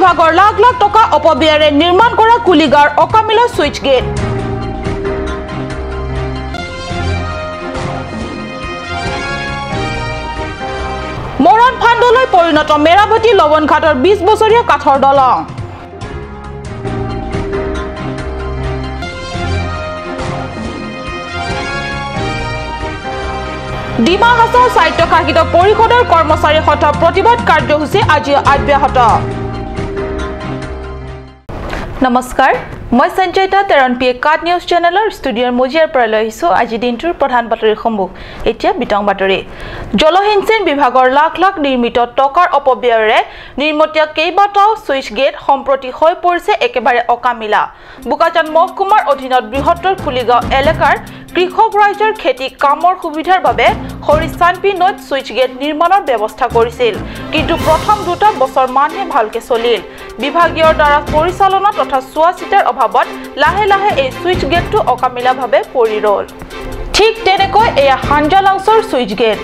বিভাগৰ লাখ লাখ টকা অপব্যয়েৰে নিৰ্মাণ কৰা কুলিগাঁৱৰ অকামিলা সুইচ গেট মৰণ ফাণ্ডলৈ পৰিণত মেৰামতি লৱণঘাটৰ 20 বছৰীয়া কাঠৰ দলং ডিমা হাছাও স্বায়ত্তশাসিত পৰিষদৰ কৰ্মচাৰী হঠা প্ৰতিবাদ কাৰ্যসূচী আজি অব্যাহত নমস্কাৰ মই সঞ্জয়তা তেৰণপিয়ে কাট নিউজ চেনেলৰ ষ্টুডিঅ'ৰ মজিয়াৰ পৰা লৈ আহিছো আজি দিনটোৰ প্ৰধান বাতৰি সমূহ এতিয়া বিতং বাতৰি জলসিঞ্চন বিভাগৰ লাখ লাখ নিৰ্মিত টকাৰ অপব্যয়েৰে নিৰ্মিত কেইবাটাও সুইচ গেট সম্প্ৰতি হৈ পৰিছে একেবাৰে অকামিলা বুকাজান মহকুমাৰ অধীনত বৃহত্তৰ কুলিগাঁও এলেকাৰ কৃষক ৰাইজৰ খেতি কামৰ সুবিধাৰ বাবে হৰিচানপি নৈত সুইচ গেট নিৰ্মাণৰ ব্যৱস্থা কৰিছিল কিন্তু প্ৰথম দুটা বছৰ মানহে ভালকে চলিল বিভাগীয় দ্বাৰা পৰিচালনা তথা চোৱাচিতাৰ অভাৱত লাহে লাহে এই সুইচ গেটটো অকামিলাভাৱে পৰি ৰল ঠিক তেনেকৈ এয়া হাঞ্জালাংছৰ সুইচ গেট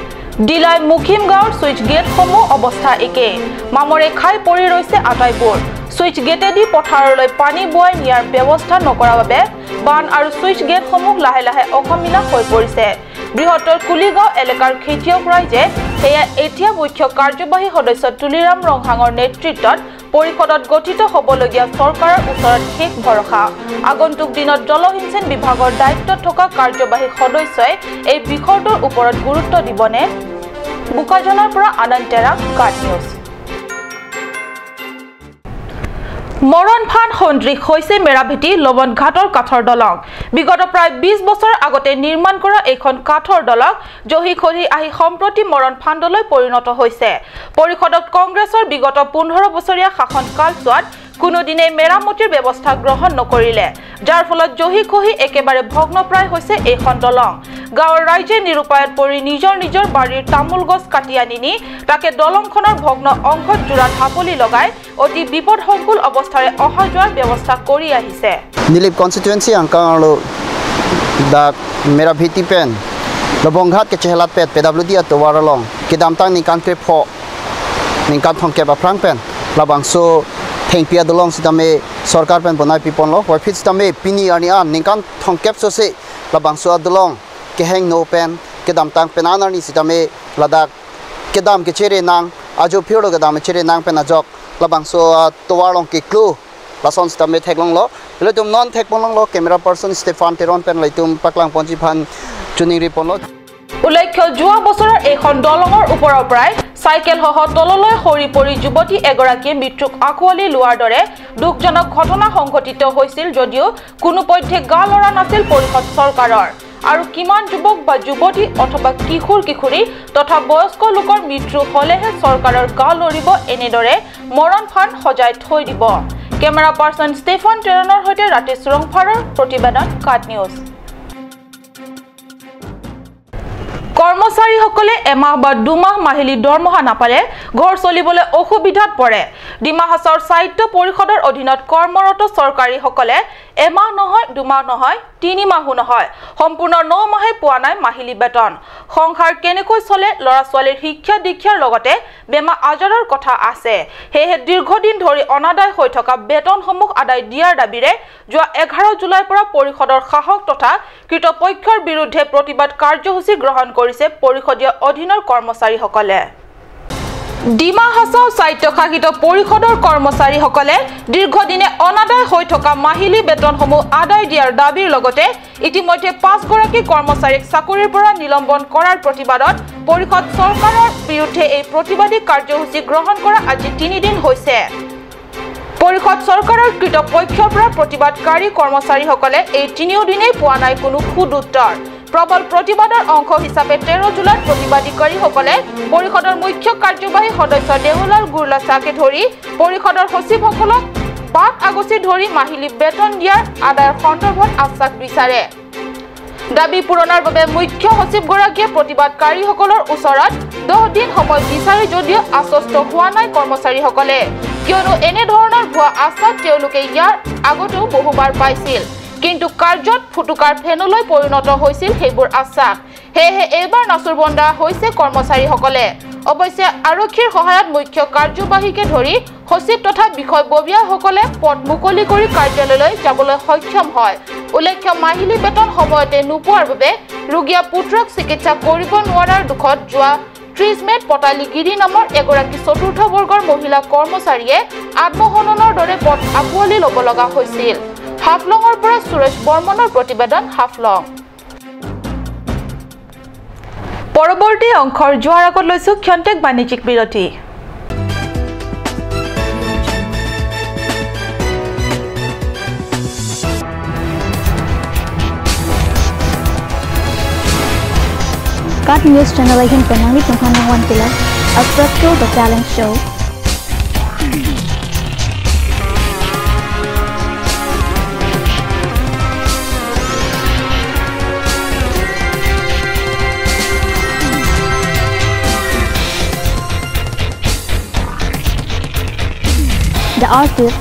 ডিলাই মুখিম গাঁৱৰ সুইচ গেটসমূহ অৱস্থা একে মামৰে খাই পৰি ৰৈছে আটাইবোৰ সুইচ গেটেদি পথাৰলৈ পানী বুৱাই নিয়াৰ ব্যৱস্থা নকৰাৰ বাবে বান আৰু সুইচ গেটসমূহ লাহে লাহে অকামিলা হৈ পৰিছে বৃহত্তৰ কুলিগাঁও এলেকাৰ খেতিয়ক ৰাইজে সেয়া এতিয়া মুখ্য কাৰ্যবাহী সদস্য তুলিৰাম ৰংহাঙৰ নেতৃত্বত পৰিষদত গঠিত হ'বলগীয়া চৰকাৰৰ ওচৰত শেষ ভৰসা আগন্তুক দিনত জলসিঞ্চন বিভাগৰ দায়িত্বত থকা কাৰ্যবাহী সদস্যই এই বিষয়টোৰ ওপৰত গুৰুত্ব দিবনে বুকাজনৰ পৰা আনন্তেৰা কাট নিউজ মৰণ ফাণ্ড সন্ত্ৰী হৈছে মেৰাভেটি লৱণঘাটৰ কাঠৰ দলং বিগত প্ৰায় 20 বছৰ আগতে নিৰ্মাণ কৰা এইখন কাঠৰ দলং জহি খহি আহি সম্প্ৰতি মৰণ ফাণ্ডলৈ পৰিণত হৈছে পৰিষদত কংগ্ৰেছৰ বিগত 15 বছৰীয়া শাসন কালছোৱাত কোনোদিনে মেৰামতিৰ ব্যৱস্থা গ্ৰহণ নকৰিলে যাৰ ফলত জহি খহি একেবাৰে ভগ্নপ্ৰায় হৈছে এইখন দলং গাঁৱৰ ৰাইজে নিৰুপায়ত পৰি নিজৰ বাৰীৰ তামোল গছ কাটি আনি তাকে দলংখনৰ ভগ্ন অংশত জোৰা ঢাপলি লগাই অতি বিপদসংকুল অৱস্থাৰে অহা যোৱাৰ ব্যৱস্থা কৰি আহিছে নিলিপ কনস্টিটুৱেন্সি আংকাঙালো দা মেৰাভেটি পেন লবংঘাট কে চেহলাত পেট PWD আতৱাৰলং কিদামতাং নিকান কে ফ নিকান থংকে বাফ্ৰাং পেন লাবাংসো थेंपिया दलong सितामे सरकार पेन बनाय पिपन लो वफिट सितामे पिनी आनिया निकान थंकेप सोसे लाबांसो दलong केहेंग नो पेन केदाम तांग पेनानानि सितामे लदाक केदाम के चेरे नांग आजो फिरो केदाम चेरे नांग पेना जक लाबांसो तोवारलों के क्लू लासन सितामे थेगलों लो ले तुम नॉन थेगलों लो कैमरा पर्सन स्टेफान टेरन पेन ले तुम पकलांग पঞ্জি फान चुनिंग रिपोन लो উল্লেখ্য যোৱা বছৰৰ এখন দলঙৰ ওপৰৰ পৰাই সাইকেল সহ তললৈ হৰি পৰি যুৱতী এগৰাকীয়ে মৃত্যুক আকোৱালি লোৱাৰ দৰে দুখজনক ঘটনা সংঘটিত হৈছিল যদিও কোনো পধ্যে গা লৰা নাছিল পৰিষদ চৰকাৰৰ আৰু কিমান যুৱক বা যুৱতী অথবা কিশোৰী তথা বয়স্ক লোকৰ মৃত্যু হলেহে চৰকাৰৰ গা লৰিব এনেদৰে মৰণ ফাণ্ড সজাই থৈ দিব কেমেৰা পাৰ্চন ষ্টেফান টেৰনৰ সৈতে ৰাতেশ ৰংফাৰৰ প্ৰতিবেদন কাট নিউজ কৰ্মচাৰীসকলে এমাহ বা দুমাহ মাহিলী দৰমহা নাপালে ঘৰ চলিবলৈ অসুবিধাত পৰে ডিমা হাছাওৰ সাহিত্য পৰিষদৰ অধীনত কৰ্মৰত চৰকাৰীসকলে এমাহ নহয় দুমাহ নহয় 3 মাহো নহয় সম্পূৰ্ণ 9 মাহে পোৱা নাই মাহিলী বেতন সংসাৰ কেনেকৈ চলে লৰা ছোৱালীৰ শিক্ষা দীক্ষাৰ লগতে বেমা আজাৰৰ কথা আছে হেহে দীৰ্ঘদিন ধৰি অনাদায় হৈ থকা বেতনসমূহ আদায় দিয়াৰ দাবীৰে যোৱা 11 জুলাইৰ পৰা পৰিষদৰ শাসক তথা কৃতপক্ষৰ বিৰুদ্ধে প্ৰতিবাদ কাৰ্যসূচী গ্ৰহণ কৰিছে পৰিষদীয় অধীনৰ কৰ্মচাৰীসকলে ডিমা হাছাও স্বায়ত্তশাসিত পৰিষদৰ কৰ্মচাৰীসকলে দীৰ্ঘদিনে অনাদায় হৈ থকা মাহিলী বেতনসমূহ আদায় দিয়াৰ দাবীৰ লগতে ইতিমধ্যে 5 গৰাকী কৰ্মচাৰীক চাকৰিৰ পৰা নিলম্বন কৰাৰ প্ৰতিবাদত পৰিষদ চৰকাৰৰ বিৰুদ্ধে এই প্ৰতিবাদী কাৰ্যসূচী গ্ৰহণ কৰা আজি 3 দিন হৈছে পৰিষদ চৰকাৰৰ কৃতপক্ষৰ পৰা প্ৰতিবাদকাৰী কৰ্মচাৰীসকলে এই 3 দিনেই পোৱা নাই কোনো সুদুত্তৰ প্ৰবল প্ৰতিবাদৰ অংশ হিচাপে 13 জুলাইত প্ৰতিবাদীকাৰীসকলে পৰিষদৰ মুখ্য কাৰ্যবাহী সদস্য দেউলাল গুৰলাছাকে ধৰি পৰিষদৰ সচিবসকলক বাট আগচি ধৰি মাহিলী বেতন দিয়াৰ আদায়ৰ সন্দৰ্ভত আশ্বাস বিচাৰে দাবী পূৰণৰ বাবে মুখ্য সচিবগৰাকীয়ে প্ৰতিবাদকাৰীসকলৰ ওচৰত 10 দিন সময় বিচাৰি যদিও আশ্বস্ত হোৱা নাই কৰ্মচাৰীসকলে কিয়নো এনে ধৰণৰ ভুৱা আশ্বাস তেওঁলোকে ইয়াৰ আগতেও বহুবাৰ পাইছিল কিন্তু কাৰ্যত ফুটুকাৰ ফেনলৈ পৰিণত হৈছিল সেইবোৰ আশ্বাস হেহে এবাৰ নাচুৰ বন্ধা হৈছে কৰ্মচাৰীসকলে অৱশ্যে আৰক্ষীৰ সহায়ত মুখ্য কাৰ্যবাহীকে ধৰি সচিব তথা বিষয়ববীয়াসকলে পদ মুকলি কৰি কাৰ্যালয়লৈ যাবলৈ সক্ষম হয় উল্লেখ্য মাহিলী বেতন সময়তে নোপোৱাৰ বাবে ৰোগীয়া পুত্ৰক চিকিৎসা কৰিব নোৱাৰাৰ দুখত যোৱা 30 মেত পটালি গিৰি নামৰ এগৰাকী চতুৰ্থ বৰ্গৰ মহিলা কৰ্মচাৰীয়ে আত্মহননৰ দৰে পদ আঁকোৱালি ল'ব লগা হৈছিল হাফলঙৰ পৰা সুৰেশ বৰ্মনৰ প্ৰতিবেদন হাফলং পৰৱৰ্তী অংশৰ যোৱাৰ আগত লৈছো ক্ষন্তেক বাণিজ্যিক বিৰতি Cut News Channel again Penali Tumhana One Pillar, a Practo the Talent Show. The artist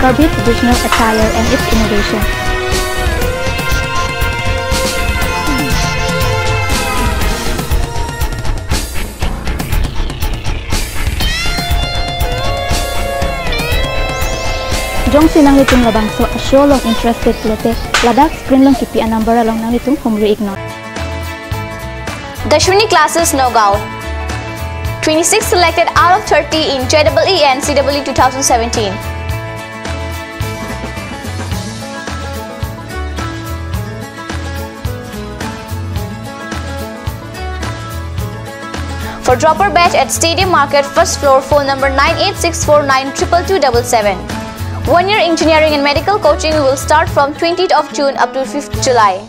Curbit traditional attire and its innovation. Jong sinang litung labang so a show long interested lote ladak screen long kipi a number along nang litung humri ignore. Dashwini classes Nogao. 26 selected out of 30 in JEE and CEE 2017. For dropper batch at Stadium Market, first floor, phone number 9864922277. 1 year engineering and medical coaching will start from 20th of June up to 5th July.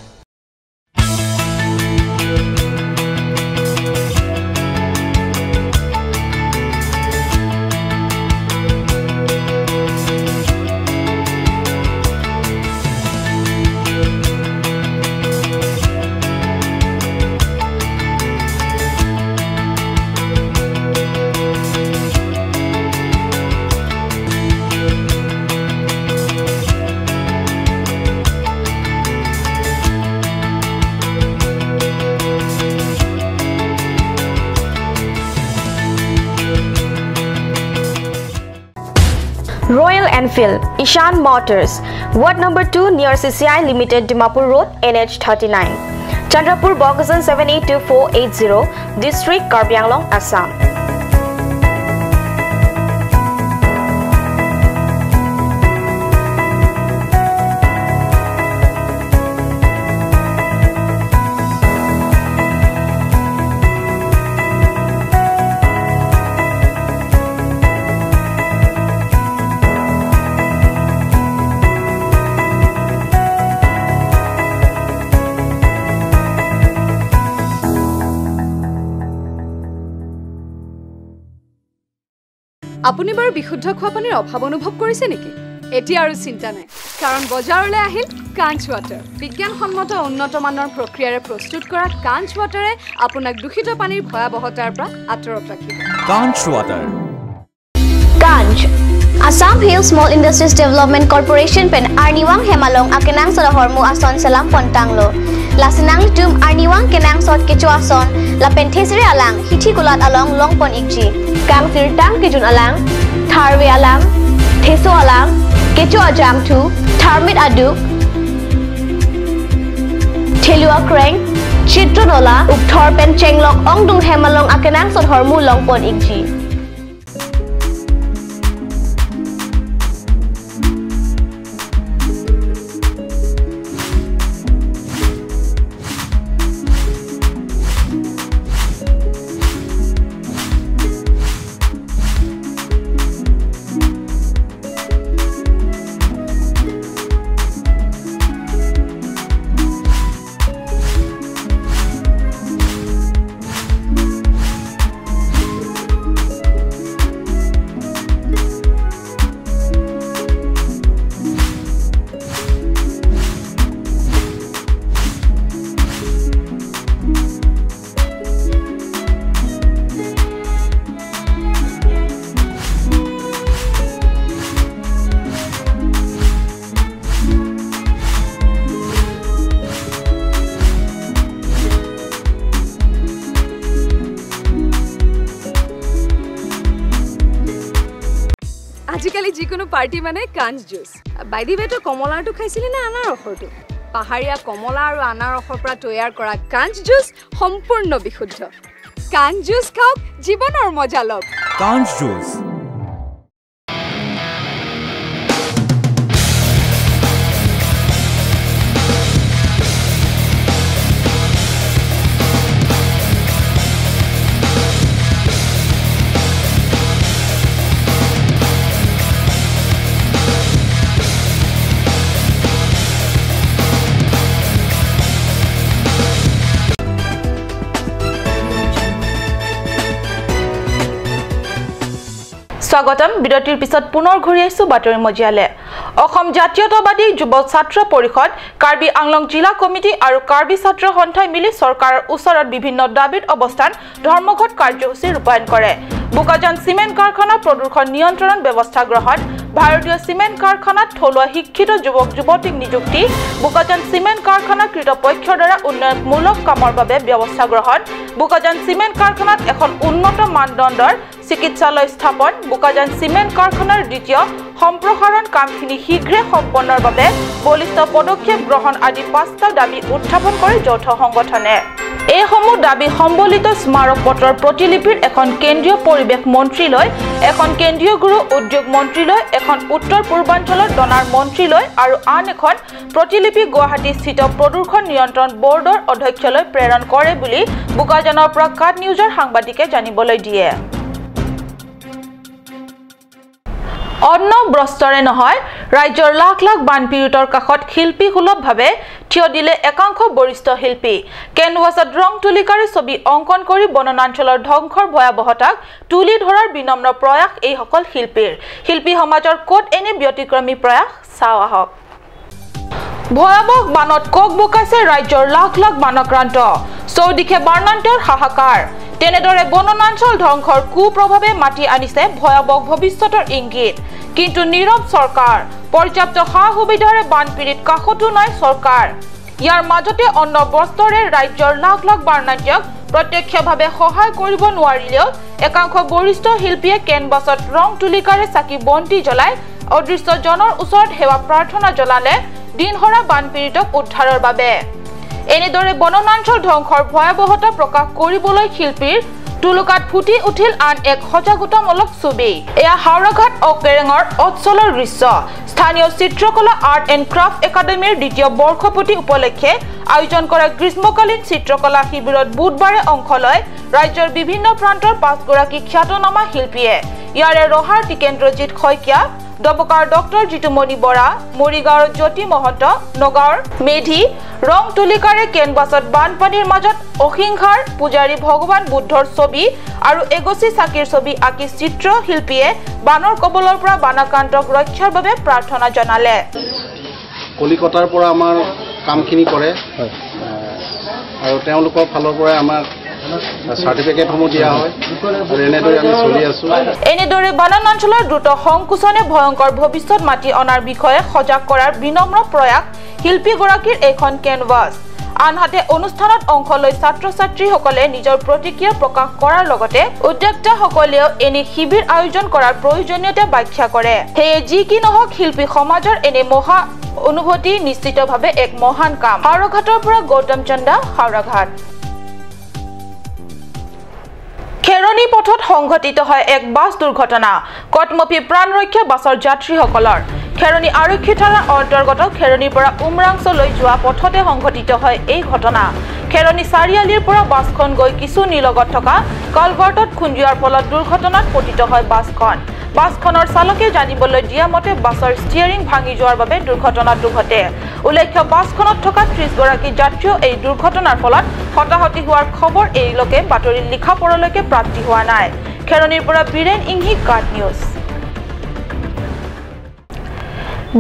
Royal Enfield, Ishan Motors, Ward number 2 near CCI Limited, Dimapur Road, NH 39. Chandrapur, Bogasan 782480, District, Karbi Anglong, Assam. আপুনি বাৰু বিশুদ্ধ খোৱা পানীৰ অভাৱ অনুভৱ কৰিছে নেকি এতিয়া আৰু চিন্তা নাই কাৰণ বজাৰলৈ আহিল কাঞ্চ ৱাটাৰ বিজ্ঞানসন্মত উন্নত মানৰ প্ৰক্ৰিয়াৰে প্ৰস্তুত কৰা কাঞ্চ ৱাটাৰে আপোনাক দূষিত পানীৰ ভয়াবহতাৰ পৰা আঁতৰত ৰাখিব কাঞ্চ water Kanj Assam Hill Small Industries Development Corporation pen Arniwang Hemalong akenang sa hormu ason salam pontanglo lasinang tum Arniwang kenang sot kecho ason la penthesire alang hithi kulat along longpon ikji kang sirtang kijun alang tharwe alang theso alang kecho ajam thu tharmit adu thelua kreng chitronola ukthor pen chenglok ongdung Hemalong akenang sot hormu longpon ikji যিকোনো party মানে কাঞ্চ juice বাইদি বেটো কমলাটো খাইছিলি না আনাৰসৰটো পাহাৰীয়া কমলা আৰু আনাৰসৰ পৰা তৈয়াৰ কৰা কাঞ্চ জুচ সম্পূৰ্ণ বিশুদ্ধ কাঞ্চ জুচ খাওক জীৱনৰ মজা লওক কাঞ্চ জুচ স্বাগতম বিৰতিৰ পিছত পুনৰ ঘূৰি আহিছো বাতৰি মজিয়ালে অসম জাতীয়তাবাদী যুৱ ছাত্ৰ পৰিষদ কাৰ্বি আংলং জিলা কমিটি আৰু কাৰ্বি ছাত্ৰ সন্থাই মিলি চৰকাৰৰ ওচৰত বিভিন্ন দাবীত অৱস্থান ধৰ্মঘট কাৰ্যসূচী ৰূপায়ণ কৰে বুকাজান সিমেন্ট কাৰখানাৰ প্ৰদূষণ নিয়ন্ত্ৰণ ব্যৱস্থা গ্ৰহণ ভাৰতীয় সিমেন্ট কাৰখানাত থলুৱা শিক্ষিত যুৱক যুৱতীক নিযুক্তি বুকাজান সিমেন্ট কাৰখানা কৃতপক্ষৰ দ্বাৰা উন্নয়নমূলক কামৰ বাবে ব্যৱস্থা গ্ৰহণ বুকাজান সিমেন্ট কাৰখানাত এখন উন্নত মানদণ্ডৰ চিকিৎসালয় স্থাপন বুকাজান সিমেন্ট কাৰখানাৰ দ্বিতীয় সম্প্ৰসাৰণ কামখিনি শীঘ্ৰে সম্পন্নৰ বাবে বলিষ্ঠ পদক্ষেপ গ্ৰহণ আদি পাঁচটা দাবী উত্থাপন কৰে যৌথ সংগঠনে এইসমূহ দাবী সম্বলিত স্মাৰক পত্ৰৰ প্ৰতিলিপিৰ এখন কেন্দ্ৰীয় পৰিৱেশ মন্ত্ৰীলৈ এখন কেন্দ্ৰীয় গৃহ উদ্যোগ মন্ত্ৰীলৈ এখন উত্তৰ পূৰ্বাঞ্চলৰ ডনাৰ মন্ত্ৰীলৈ আৰু আন এখন প্ৰতিলিপি গুৱাহাটীস্থিত প্ৰদূষণ নিয়ন্ত্ৰণ বৰ্ডৰ অধ্যক্ষলৈ প্ৰেৰণ কৰে বুলি বুকাজানৰ পৰা কাট নিউজৰ সাংবাদিকে জানিবলৈ দিয়ে অন্ন বস্ত্ৰৰে নহয় ৰাজ্যৰ লাখ লাখ বানপীড়িতৰ কাষত শিল্পী সুলভভাৱে থিয় দিলে একাংশ বৰিষ্ঠ শিল্পী কেনভাছত ৰং তুলিকাৰী ছবি অংকন কৰি বনাঞ্চলৰ ধ্বংসৰ ভয়াৱহতাক তুলি ধৰাৰ বিনম্ৰ প্ৰয়াস এই সকল শিল্পী সমাজৰ কোট এনে ব্যতিক্ৰমী প্ৰয়াস চাও আহক ভয়াৱহ বানত কক বুকাইছে ৰাজ্যৰ লাখ লাখ বানক্ৰান্ত চৌদিশে বাৰ্ণান্তৰ হাহাকাৰ তেনেদৰে বনাঞ্চল ধ্বংসৰ কুপ্ৰভাৱে মাতি আনিছে ভয়াৱহ ভৱিষ্যতৰ ইংগিত কিন্তু নীৰৱ চৰকাৰ পৰ্যাপ্ত সা সুবিধাৰে বানপীড়িত কাষতো নাই চৰকাৰ ইয়াৰ মাজতে অন্ন বস্ত্ৰৰে ৰাজ্যৰ লাখ লাখ বাৰ্ণান্ত্যক প্ৰত্যক্ষভাৱে সহায় কৰিব নোৱাৰিলেও একাংশ বৰিষ্ঠ শিল্পীয়ে কেনভাছত ৰং তুলিকাৰে চাকি বন্তি জ্বলাই অদৃশ্যজনৰ ওচৰত সেৱা প্ৰাৰ্থনা জ্বলালে দিনহৰা বানপীড়িতক উদ্ধাৰৰ বাবে এনেদৰে বনাঞ্চল ধ্বংসৰ ভয়াৱহতা প্ৰকাশ কৰিবলৈ শিল্পীৰ তুলুকাত ফুটি উঠিল আন এক সজাগতামূলক ছবি এয়া হাওৰাঘাট অকেৰেঙৰ অঞ্চলৰ দৃশ্য স্থানীয় চিত্ৰকলা আৰ্ট এণ্ড ক্ৰাফ্ট একাডেমীৰ দ্বিতীয় বৰ্ষপূৰ্তি উপলক্ষে আয়োজন কৰা গ্ৰীষ্মকালীন চিত্ৰকলা শিবিৰত বুধবাৰে অংশ লয় ৰাজ্যৰ বিভিন্ন প্ৰান্তৰ 5 গৰাকী খ্যাতনামা শিল্পীয়ে ইয়াৰে ৰহাৰ টিকেন্দ্ৰজিৎ শইকীয়া ডবকাৰ ডক্টৰ জিতুমণি বৰা মৰিগাঁৱৰ জ্যোতি মহন্ত নগাঁৱৰ মেধি ৰং তুলিকাৰে কেনভাছত বানপানীৰ মাজত অহিংসাৰ পূজাৰী ভগৱান বুদ্ধৰ ছবি আৰু এগছি চাকিৰ ছবি আঁকি চিত্ৰশিল্পীয়ে বানৰ কবলৰ পৰা বানাক্ৰান্তক ৰক্ষাৰ বাবে প্ৰাৰ্থনা জনালে কলিকতাৰ পৰা আমাৰ কামখিনি কৰে আৰু তেওঁলোকৰ ফালৰ পৰা আমাক সাৰ্টিফিকেটসমূহ দিয়া হয় আৰু এনেদৰে আমি চলি আছো এনেদৰে বনাঞ্চলৰ দ্ৰুত সংকোচনে ভয়ংকৰ ভৱিষ্যত মাতি অনাৰ বিষয়ে সজাগ কৰাৰ বিনম্ৰ প্ৰয়াস শিল্পীগৰাকীৰ এখন কেনভাছ আনহাতে অনুষ্ঠানত অংশ লৈ ছাত্ৰ ছাত্ৰীসকলে নিজৰ প্ৰতিক্ৰিয়া প্ৰকাশ কৰাৰ লগতে উদ্যোক্তাসকলেও এনে শিবিৰ আয়োজন কৰাৰ প্ৰয়োজনীয়তা ব্যাখ্যা কৰে সেয়ে যি কি নহওক শিল্পী সমাজৰ এনে মহা অনুভূতি নিশ্চিতভাৱে এক মহান কাম হাওৰাঘাটৰ পৰা গৌতম চন্দা হাওৰাঘাট খেৰণী পথত সংঘটিত হয় এক বাছ দুৰ্ঘটনা কটমপি প্ৰাণ ৰক্ষা বাছৰ যাত্ৰীসকলৰ খেৰণী আৰক্ষী থানাৰ অন্তৰ্গত খেৰণীৰ পৰা উমৰাংচলৈ যোৱা পথতে সংঘটিত হয় এই ঘটনা খেৰণী চাৰিআলিৰ পৰা বাছখন গৈ কিছু নিলগত থকা কালভাৰ্টত খুন্দিয়াৰ ফলত দুৰ্ঘটনাত পতিত হয় বাছখনৰ চালকে জানিবলৈ দিয়া মতে বাছৰ ষ্টিয়াৰিং ভাঙি যোৱাৰ বাবে দুৰ্ঘটনাটো ঘটে উল্লেখ্য বাছখনত থকা 30 গৰাকী যাত্ৰীও এই দুৰ্ঘটনাৰ ফলত হতাহতি হোৱাৰ খবৰ এইলৈকে বাতৰি লিখা পৰলৈকে প্ৰাপ্তি হোৱা নাই খেৰণীৰ পৰা বীৰেন ইংহি কাট নিউজ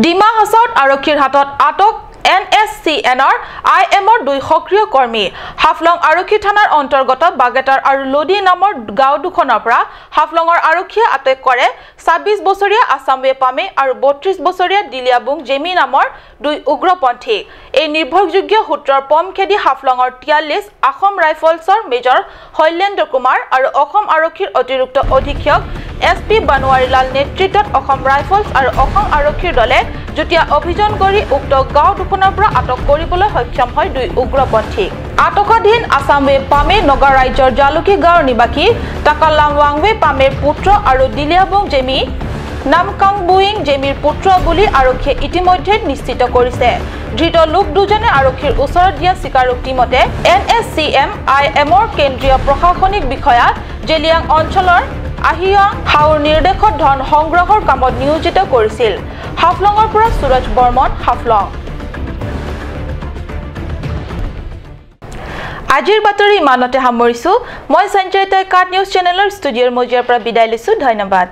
ডিমা হাছাওত আৰক্ষীৰ হাতত আটক NSCNৰ IMৰ 2 সক্ৰিয় কৰ্মী হাফলং আৰক্ষী থানাৰ অন্তৰ্গত বাগেটাৰ আৰু লডি নামৰ গাঁও দুখনৰ পৰা হাফলঙৰ আৰক্ষীয়ে আটক কৰে 26 বছৰীয়া আসামে পামে আৰু 32 বছৰীয়া দিলিয়াবুং জেমি নামৰ 2 উগ্ৰপন্থী এই নিৰ্ভৰযোগ্য সূত্ৰৰ পমখেদি হাফলঙৰ 43 আসাম ৰাইফলছৰ মেজৰ হৈলেন্দ্ৰ কুমাৰ আৰু অসম আৰক্ষীৰ অতিৰিক্ত অধীক্ষক SP বানোৱাৰীলাল নেতৃত্বত অসম ৰাইফলছ আৰু অসম আৰক্ষীৰ দলে যুটীয়া অভিযান কৰি উক্ত গাঁও দুখনৰ পৰা আটক কৰিবলৈ সক্ষম হয় দুই উগ্ৰপন্থীক আটকাধীন আসামে পামে নগৰ ৰাজ্যৰ জালুকি গাঁৱৰ নিবাসী টাকালাম ৱাংৱে পামেৰ পুত্ৰ আৰু দিলিয়াবং জেমি নামকাং বুইং জেমিৰ পুত্ৰ বুলি আৰক্ষীয়ে ইতিমধ্যে নিশ্চিত কৰিছে ধৃত লোক দুজনে আৰক্ষীৰ ওচৰত দিয়া স্বীকাৰোক্তি মতে NSCM IMৰ কেন্দ্ৰীয় প্ৰশাসনিক বিষয়া জেলিয়াং অঞ্চলৰ আহিয়াং হাউৰ নিৰ্দেশত ধন সংগ্ৰহৰ কামত নিয়োজিত কৰিছিল হাফলঙৰ পৰা সুৰজ বৰ্মন হাফলং আজিৰ বাতৰি ইমানতে সামৰিছো মই সঞ্জয় তাই কাট নিউজ চেনেলৰ ষ্টুডিঅ'ৰ মজিয়াৰ পৰা বিদায় লৈছো ধন্যবাদ